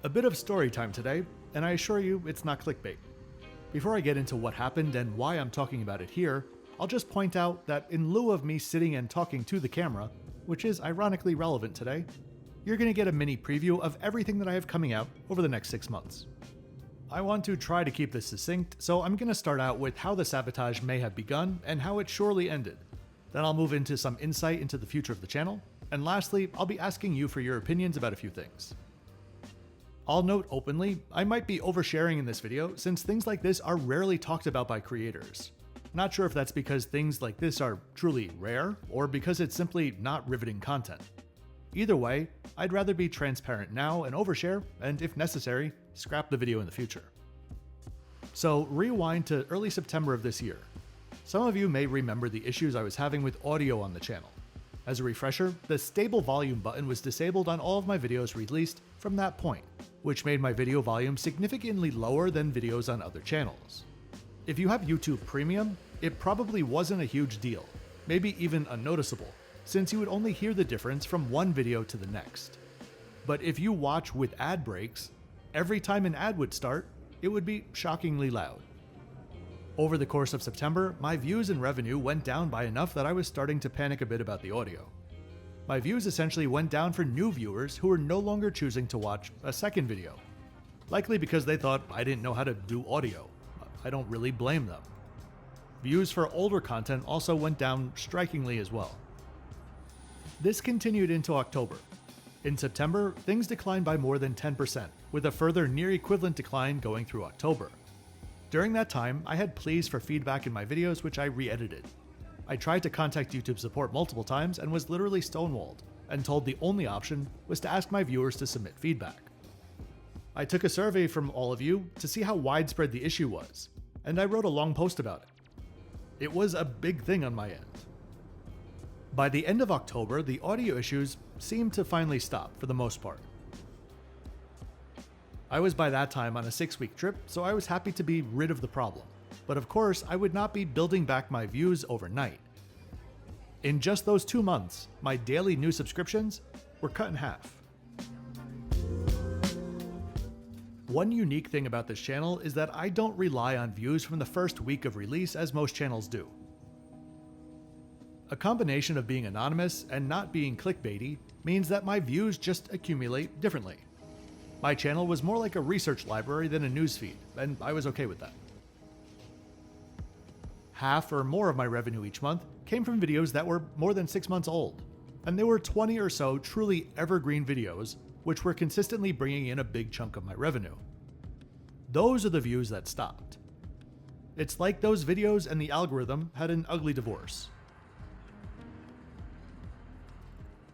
A bit of story time today, and I assure you it's not clickbait. Before I get into what happened and why I'm talking about it here, I'll just point out that in lieu of me sitting and talking to the camera, which is ironically relevant today, you're going to get a mini preview of everything that I have coming out over the next 6 months. I want to try to keep this succinct, so I'm going to start out with how the sabotage may have begun and how it surely ended. Then I'll move into some insight into the future of the channel, and lastly, I'll be asking you for your opinions about a few things. I'll note openly, I might be oversharing in this video since things like this are rarely talked about by creators. Not sure if that's because things like this are truly rare, or because it's simply not riveting content. Either way, I'd rather be transparent now and overshare, and if necessary, scrap the video in the future. So rewind to early September of this year. Some of you may remember the issues I was having with audio on the channel. As a refresher, the stable volume button was disabled on all of my videos released from that point, which made my video volume significantly lower than videos on other channels. If you have YouTube Premium, it probably wasn't a huge deal, maybe even unnoticeable, since you would only hear the difference from one video to the next. But if you watch with ad breaks, every time an ad would start, it would be shockingly loud. Over the course of September, my views and revenue went down by enough that I was starting to panic a bit about the audio. My views essentially went down for new viewers who were no longer choosing to watch a second video, likely because they thought I didn't know how to do audio. I don't really blame them. Views for older content also went down strikingly as well. This continued into October. In September, things declined by more than 10%, with a further near equivalent decline going through October. During that time, I had pleas for feedback in my videos which I re-edited. I tried to contact YouTube support multiple times and was literally stonewalled, and told the only option was to ask my viewers to submit feedback. I took a survey from all of you to see how widespread the issue was, and I wrote a long post about it. It was a big thing on my end. By the end of October, the audio issues seemed to finally stop for the most part. I was by that time on a 6-week trip, so I was happy to be rid of the problem. But of course, I would not be building back my views overnight. In just those 2 months, my daily new subscriptions were cut in half. One unique thing about this channel is that I don't rely on views from the first week of release as most channels do. A combination of being anonymous and not being clickbaity means that my views just accumulate differently. My channel was more like a research library than a newsfeed, and I was okay with that. Half or more of my revenue each month came from videos that were more than 6 months old, and there were 20 or so truly evergreen videos, which were consistently bringing in a big chunk of my revenue. Those are the views that stopped. It's like those videos and the algorithm had an ugly divorce.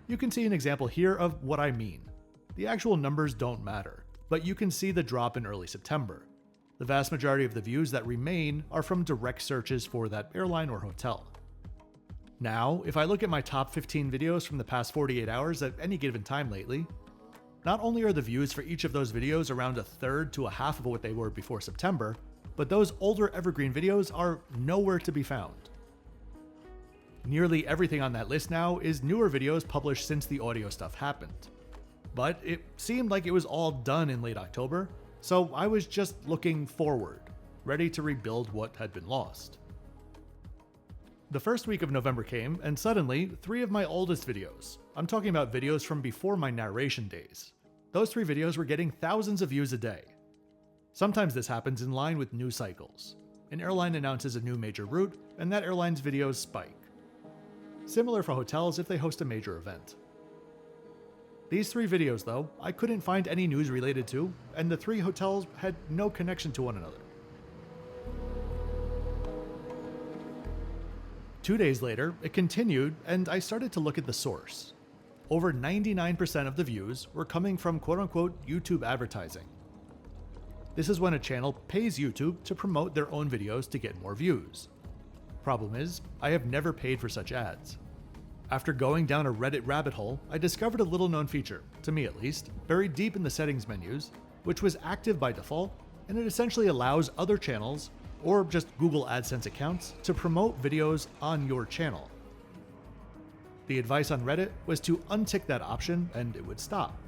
You can see an example here of what I mean. The actual numbers don't matter, but you can see the drop in early September. The vast majority of the views that remain are from direct searches for that airline or hotel. Now, if I look at my top 15 videos from the past 48 hours at any given time lately, not only are the views for each of those videos around a third to a half of what they were before September, but those older evergreen videos are nowhere to be found. Nearly everything on that list now is newer videos published since the audio stuff happened. But it seemed like it was all done in late October, so I was just looking forward, ready to rebuild what had been lost. The first week of November came, and suddenly, 3 of my oldest videos, I'm talking about videos from before my narration days, those 3 videos were getting thousands of views a day. Sometimes this happens in line with news cycles. An airline announces a new major route, and that airline's videos spike. Similar for hotels if they host a major event. These 3 videos, though, I couldn't find any news related to, and the 3 hotels had no connection to one another. 2 days later, it continued, and I started to look at the source. Over 99% of the views were coming from quote-unquote YouTube advertising. This is when a channel pays YouTube to promote their own videos to get more views. Problem is, I have never paid for such ads. After going down a Reddit rabbit hole, I discovered a little-known feature, to me at least, buried deep in the settings menus, which was active by default, and it essentially allows other channels, or just Google AdSense accounts, to promote videos on your channel. The advice on Reddit was to untick that option and it would stop.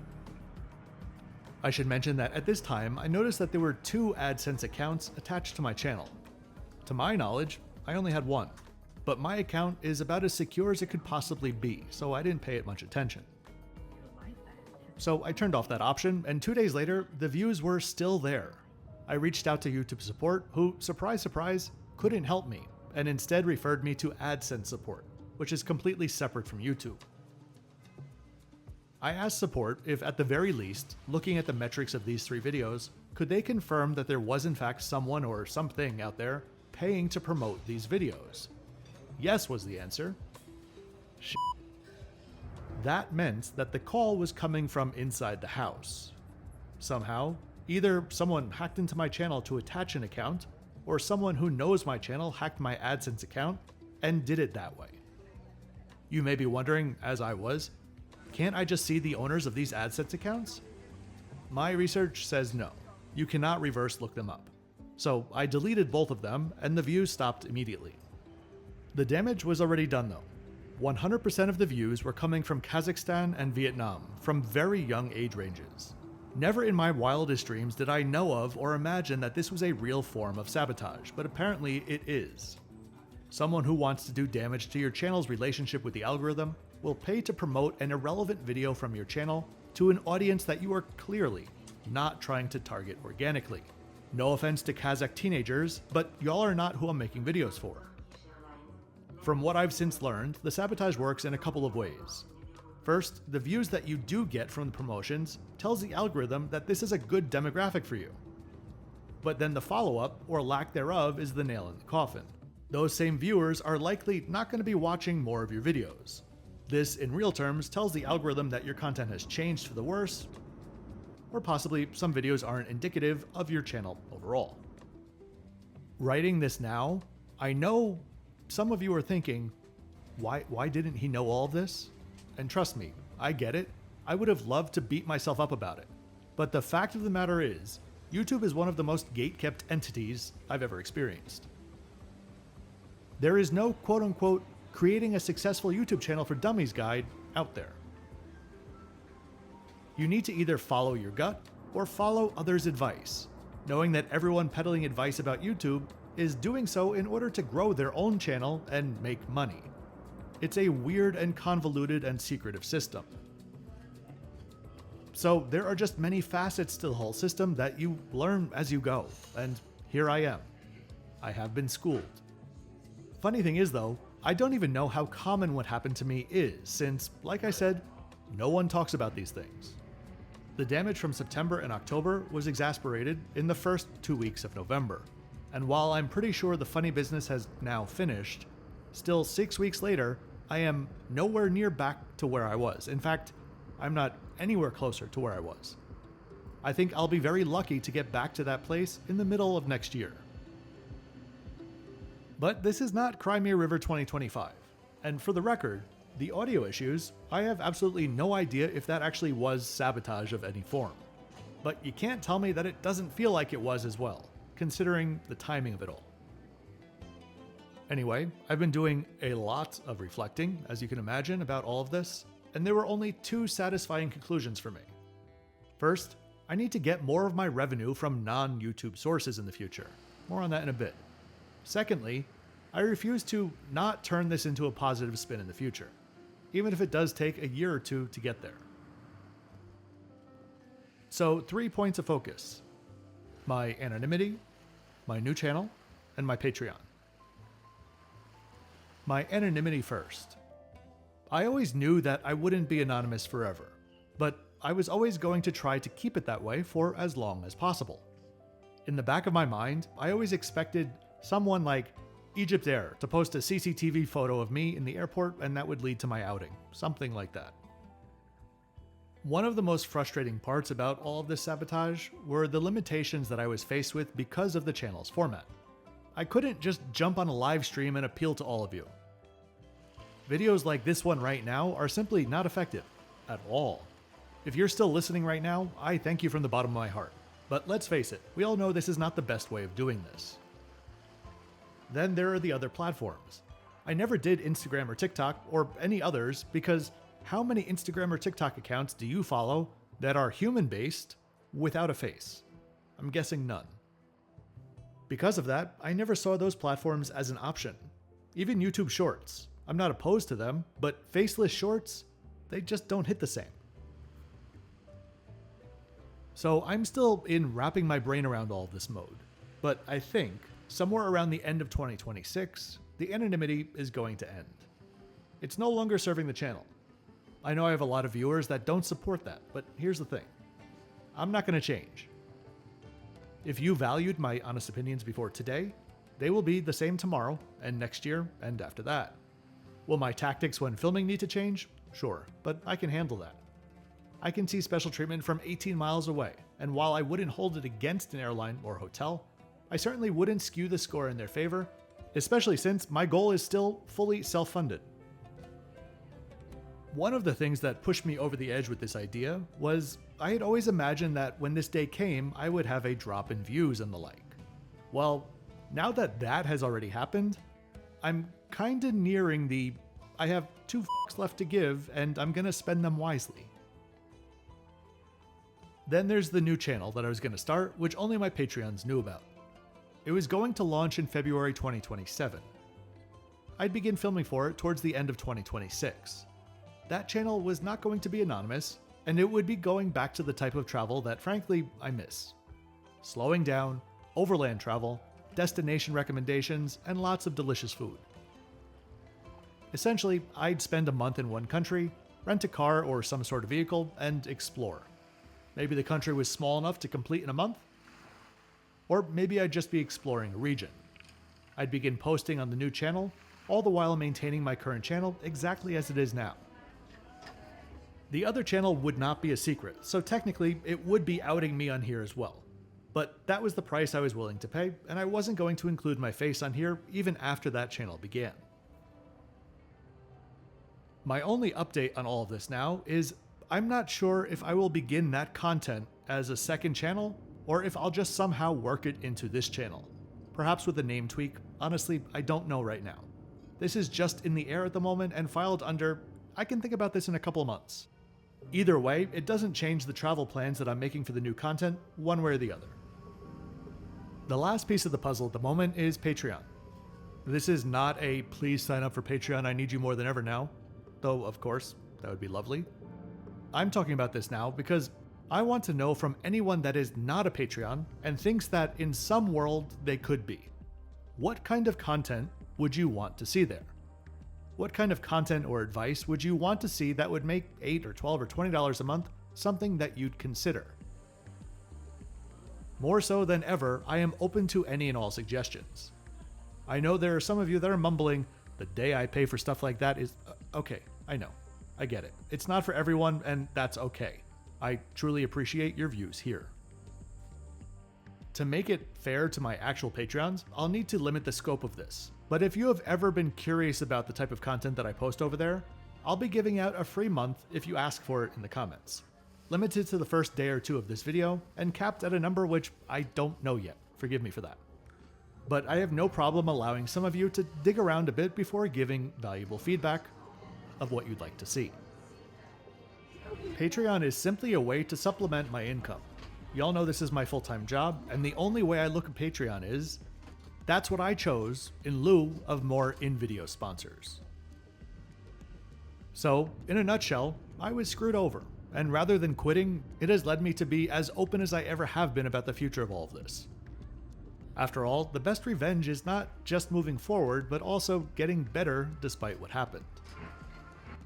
I should mention that at this time, I noticed that there were 2 AdSense accounts attached to my channel. To my knowledge, I only had 1, but my account is about as secure as it could possibly be, so I didn't pay it much attention. So I turned off that option, and 2 days later, the views were still there. I reached out to YouTube support, who, surprise surprise, couldn't help me, and instead referred me to AdSense support, which is completely separate from YouTube. I asked support if, at the very least, looking at the metrics of these 3 videos, could they confirm that there was in fact someone or something out there paying to promote these videos. Yes was the answer. Shit. That meant that the call was coming from inside the house. Somehow, either someone hacked into my channel to attach an account, or someone who knows my channel hacked my AdSense account and did it that way. You may be wondering, as I was, can't I just see the owners of these AdSense accounts? My research says no. You cannot reverse look them up. So I deleted both of them and the views stopped immediately. The damage was already done though. 100% of the views were coming from Kazakhstan and Vietnam, from very young age ranges. Never in my wildest dreams did I know of or imagine that this was a real form of sabotage, but apparently it is. Someone who wants to do damage to your channel's relationship with the algorithm will pay to promote an irrelevant video from your channel to an audience that you are clearly not trying to target organically. No offense to Kazakh teenagers, but y'all are not who I'm making videos for. From what I've since learned, the sabotage works in a couple of ways. First, the views that you do get from the promotions tells the algorithm that this is a good demographic for you. But then the follow-up, or lack thereof, is the nail in the coffin. Those same viewers are likely not going to be watching more of your videos. This, in real terms, tells the algorithm that your content has changed for the worse, or possibly some videos aren't indicative of your channel overall. Writing this now, I know some of you are thinking, why didn't he know all of this? And trust me, I get it. I would have loved to beat myself up about it. But the fact of the matter is, YouTube is one of the most gate-kept entities I've ever experienced. There is no quote-unquote creating a successful YouTube channel for dummies guide out there. You need to either follow your gut or follow others' advice, knowing that everyone peddling advice about YouTube is doing so in order to grow their own channel and make money. It's a weird and convoluted and secretive system. So there are just many facets to the whole system that you learn as you go, and here I am. I have been schooled. Funny thing is though, I don't even know how common what happened to me is, since, like I said, no one talks about these things. The damage from September and October was exasperated in the first 2 weeks of November. And while I'm pretty sure the funny business has now finished, still 6 weeks later, I am nowhere near back to where I was. In fact, I'm not anywhere closer to where I was. I think I'll be very lucky to get back to that place in the middle of next year. But this is not Crimea River 2025. And for the record, the audio issues, I have absolutely no idea if that actually was sabotage of any form. But you can't tell me that it doesn't feel like it was as well, considering the timing of it all. Anyway, I've been doing a lot of reflecting, as you can imagine, about all of this, and there were only 2 satisfying conclusions for me. First, I need to get more of my revenue from non-YouTube sources in the future. More on that in a bit. Secondly, I refuse to not turn this into a positive spin in the future, even if it does take a year or 2 to get there. So 3 points of focus: my anonymity, my new channel, and my Patreon. My anonymity first. I always knew that I wouldn't be anonymous forever, but I was always going to try to keep it that way for as long as possible. In the back of my mind, I always expected someone like Egypt Air to post a CCTV photo of me in the airport and that would lead to my outing, something like that. One of the most frustrating parts about all of this sabotage were the limitations that I was faced with because of the channel's format. I couldn't just jump on a live stream and appeal to all of you. Videos like this one right now are simply not effective at all. If you're still listening right now, I thank you from the bottom of my heart. But let's face it, we all know this is not the best way of doing this. Then there are the other platforms. I never did Instagram or TikTok or any others because how many Instagram or TikTok accounts do you follow that are human-based without a face? I'm guessing none. Because of that, I never saw those platforms as an option. Even YouTube Shorts. I'm not opposed to them, but faceless shorts, they just don't hit the same. So I'm still in wrapping my brain around all of this mode. But I think, somewhere around the end of 2026, the anonymity is going to end. It's no longer serving the channel. I know I have a lot of viewers that don't support that, but here's the thing. I'm not going to change. If you valued my honest opinions before today, they will be the same tomorrow, and next year, and after that. Will my tactics when filming need to change? Sure, but I can handle that. I can see special treatment from 18 miles away, and while I wouldn't hold it against an airline or hotel, I certainly wouldn't skew the score in their favor, especially since my goal is still fully self-funded. One of the things that pushed me over the edge with this idea was I had always imagined that when this day came, I would have a drop in views and the like. Well, now that that has already happened, I'm kinda nearing the I have 2 f***s left to give and I'm gonna spend them wisely. Then there's the new channel that I was gonna start, which only my Patreons knew about. It was going to launch in February 2027. I'd begin filming for it towards the end of 2026. That channel was not going to be anonymous, and it would be going back to the type of travel that frankly I miss. Slowing down, overland travel, destination recommendations, and lots of delicious food. Essentially, I'd spend a month in one country, rent a car or some sort of vehicle, and explore. Maybe the country was small enough to complete in a month, or maybe I'd just be exploring a region. I'd begin posting on the new channel, all the while maintaining my current channel exactly as it is now. The other channel would not be a secret, so technically it would be outing me on here as well. But that was the price I was willing to pay, and I wasn't going to include my face on here even after that channel began. My only update on all of this now is I'm not sure if I will begin that content as a second channel, or if I'll just somehow work it into this channel. Perhaps with a name tweak. Honestly, I don't know right now. This is just in the air at the moment and filed under, I can think about this in a couple of months. Either way, it doesn't change the travel plans that I'm making for the new content, one way or the other. The last piece of the puzzle at the moment is Patreon. This is not a please sign up for Patreon, I need you more than ever now, though of course, that would be lovely. I'm talking about this now because I want to know from anyone that is not a Patreon and thinks that in some world they could be. What kind of content would you want to see there? What kind of content or advice would you want to see that would make $8 or $12 or $20 a month something that you'd consider? More so than ever, I am open to any and all suggestions. I know there are some of you that are mumbling, the day I pay for stuff like that is, okay, I know, I get it. It's not for everyone and that's okay. I truly appreciate your views here. To make it fair to my actual Patreons, I'll need to limit the scope of this. But if you have ever been curious about the type of content that I post over there, I'll be giving out a free month if you ask for it in the comments. Limited to the first day or two of this video, and capped at a number which I don't know yet. Forgive me for that. But I have no problem allowing some of you to dig around a bit before giving valuable feedback of what you'd like to see. Patreon is simply a way to supplement my income. Y'all know this is my full-time job, and the only way I look at Patreon is that's what I chose in lieu of more in-video sponsors. So, in a nutshell, I was screwed over, and rather than quitting, it has led me to be as open as I ever have been about the future of all of this. After all, the best revenge is not just moving forward, but also getting better despite what happened.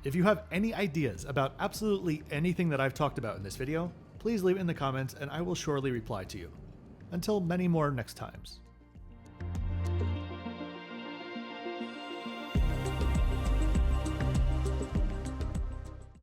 If you have any ideas about absolutely anything that I've talked about in this video, please leave it in the comments and I will surely reply to you. Until many more next times.